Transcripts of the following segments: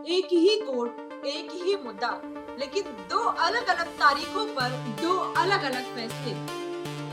एक ही कोर्ट, एक ही मुद्दा, लेकिन दो अलग अलग तारीखों पर दो अलग अलग फैसले।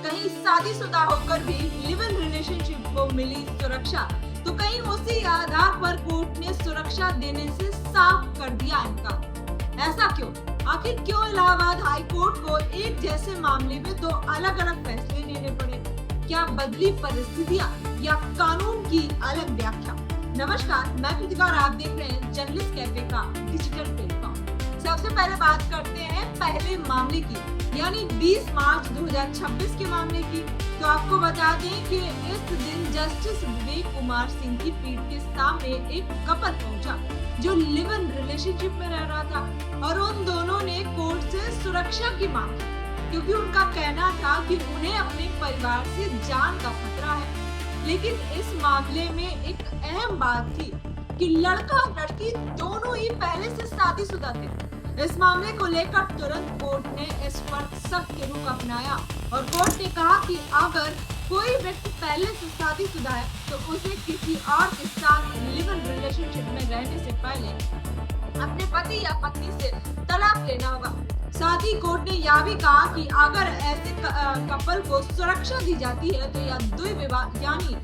कहीं शादीशुदा होकर भी लिव इन रिलेशनशिप को मिली सुरक्षा, तो कहीं उसी आधार पर कोर्ट ने सुरक्षा देने से साफ कर दिया इनकार। ऐसा क्यों? आखिर क्यों इलाहाबाद हाई कोर्ट को एक जैसे मामले में दो अलग अलग फैसले लेने पड़े? क्या बदली परिस्थितियां या कानून की अलग व्याख्या? नमस्कार, मैं कृतिका और आप देख रहे हैं जर्नलिस्ट कैफे का डिजिटल प्लेटफॉर्म। सबसे पहले बात करते हैं पहले मामले की, यानी 20 मार्च 2026 के मामले की। तो आपको बता दें कि इस दिन जस्टिस विवेक कुमार सिंह की पीठ के सामने एक कपल पहुंचा जो लिव इन रिलेशनशिप में रह रहा था, और उन दोनों ने कोर्ट से सुरक्षा की मांग की, क्योंकि उनका कहना था कि उन्हें अपने परिवार से जान का खतरा है। लेकिन इस मामले में एक अहम बात थी कि लड़का और लड़की दोनों ही पहले से शादीशुदा थे। इस मामले को लेकर तुरंत कोर्ट ने इस पर सख्त रुख अपनाया और कोर्ट ने कहा कि अगर कोई व्यक्ति पहले से शादीशुदा है तो उसे किसी और के साथ लिव इन रिलेशनशिप में रहने से पहले अपने पति या पत्नी से तलाक लेना होगा। साथ ही कोर्ट ने यह भी कहा कि अगर ऐसे कपल को सुरक्षा दी जाती है तो यह द्विविवाह यानी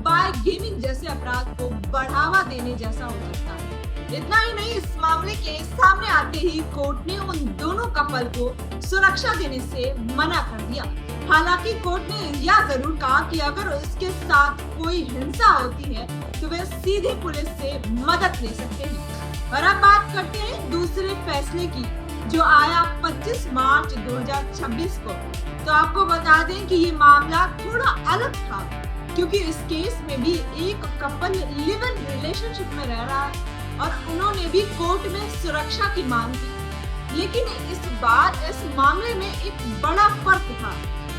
बाइगेमिंग जैसे अपराध को बढ़ावा देने जैसा हो सकता है। इतना ही नहीं, इस मामले के सामने आते ही कोर्ट ने उन दोनों कपल को सुरक्षा देने से मना कर दिया। हालांकि कोर्ट ने यह जरूर कहा कि अगर उसके साथ कोई हिंसा होती है तो वे सीधे पुलिस से मदद ले सकते हैं। और अब बात करते हैं दूसरे फैसले की, जो आया 25 मार्च 2026 को। तो आपको बता दें कि ये मामला थोड़ा अलग था, क्योंकि इस केस में भी एक कपल लिव इन रिलेशनशिप में रह रहा है और उन्होंने भी कोर्ट में सुरक्षा की मांग की। लेकिन इस बार इस मामले में एक बड़ा फर्क था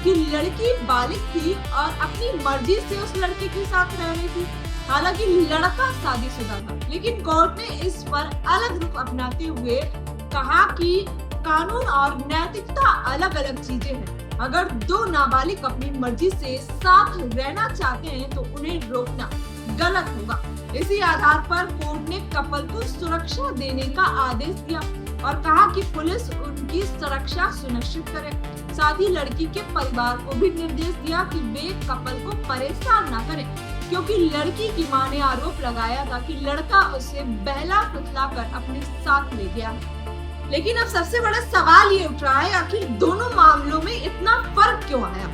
कि लड़की बालिग थी और अपनी मर्जी से उस लड़के के साथ रह रही थी, हालांकि लड़का शादीशुदा था। लेकिन कोर्ट ने इस पर अलग रुख अपनाते हुए कहा कि कानून और नैतिकता अलग अलग चीजें हैं। अगर दो नाबालिग अपनी मर्जी से साथ रहना चाहते हैं तो उन्हें रोकना गलत होगा। इसी आधार पर कोर्ट ने कपल को सुरक्षा देने का आदेश दिया और कहा कि पुलिस उनकी सुरक्षा सुनिश्चित करे। साथ ही लड़की के परिवार को भी निर्देश दिया कि वे कपल को परेशान न करें, क्योंकि लड़की की मां ने आरोप लगाया था कि लड़का उसे बहला फुसला कर अपने साथ ले गया। लेकिन अब सबसे बड़ा सवाल ये उठ रहा है, आखिर दोनों मामलों में इतना फर्क क्यों आया?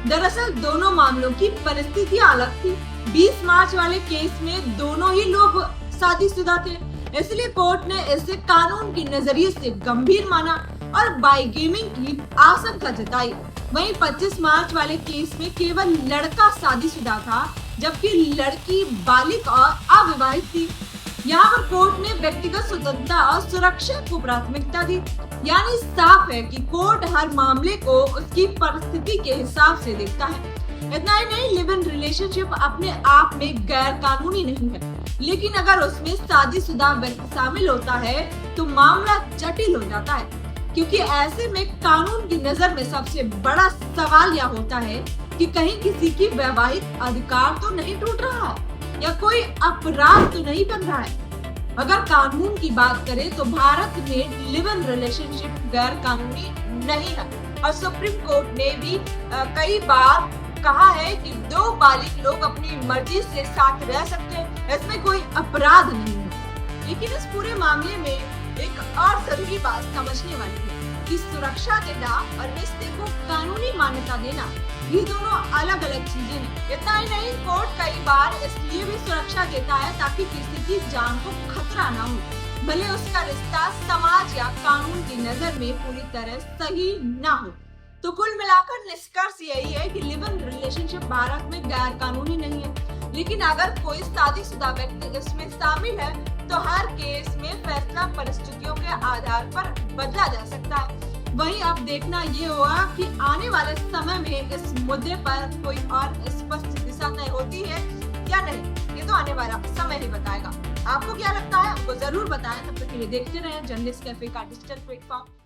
दरअसल दोनों मामलों की परिस्थितियां अलग थी। 20 मार्च वाले केस में दोनों ही लोग शादीशुदा थे, इसलिए कोर्ट ने इसे कानून के नजरिए से गंभीर माना और बाइगेमिंग की आशंका जताई। वहीं 25 मार्च वाले केस में केवल लड़का शादीशुदा था, जबकि लड़की बालिग और अविवाहित थी। यहाँ पर कोर्ट ने व्यक्तिगत स्वतंत्रता और सुरक्षा को प्राथमिकता दी, यानी साफ है कि कोर्ट हर मामले को उसकी परिस्थिति के हिसाब से देखता है। इतना ही नहीं, लिव इन रिलेशनशिप अपने आप में गैर कानूनी नहीं है, लेकिन अगर उसमें शादीशुदा व्यक्ति शामिल होता है तो मामला जटिल हो जाता है, क्योंकि ऐसे में कानून की नजर में सबसे बड़ा सवाल यह होता है कि कहीं किसी की वैवाहिक अधिकार तो नहीं टूट रहा है या कोई अपराध तो नहीं बन रहा है। अगर कानून की बात करें तो भारत में लिव इन रिलेशनशिप गैर कानूनी नहीं है, और सुप्रीम कोर्ट ने भी कई बार कहा है कि दो बालिग लोग अपनी मर्जी से साथ रह सकते हैं, इसमें कोई अपराध नहीं है। लेकिन इस पूरे मामले में एक और जरूरी बात समझने वाली है कि सुरक्षा देना और रिश्ते को कानूनी मान्यता देना, ये दोनों अलग अलग चीजें हैं। इतना ही नहीं, कोर्ट कई बार इसलिए भी सुरक्षा देता है ताकि किसी की जान को खतरा ना हो, भले उसका रिश्ता समाज या कानून की नजर में पूरी तरह सही ना हो। तो कुल मिलाकर निष्कर्ष यही है कि लिव इन रिलेशनशिप भारत में गैर कानूनी नहीं है, लेकिन अगर कोई शादीशुदा व्यक्ति इसमें शामिल है तो हर केस में फैसला परिस्थितियों के आधार पर बदला जा सकता है। वहीं अब देखना ये होगा कि आने वाले समय में इस मुद्दे पर कोई और स्पष्ट दिशा तय होती है या नहीं, ये तो आने वाला समय ही बताएगा। आपको क्या लगता है, हमको जरूर बताएं। तब तक के लिए देखते रहें जर्नलिस्ट कैफे का डिजिटल प्लेटफॉर्म।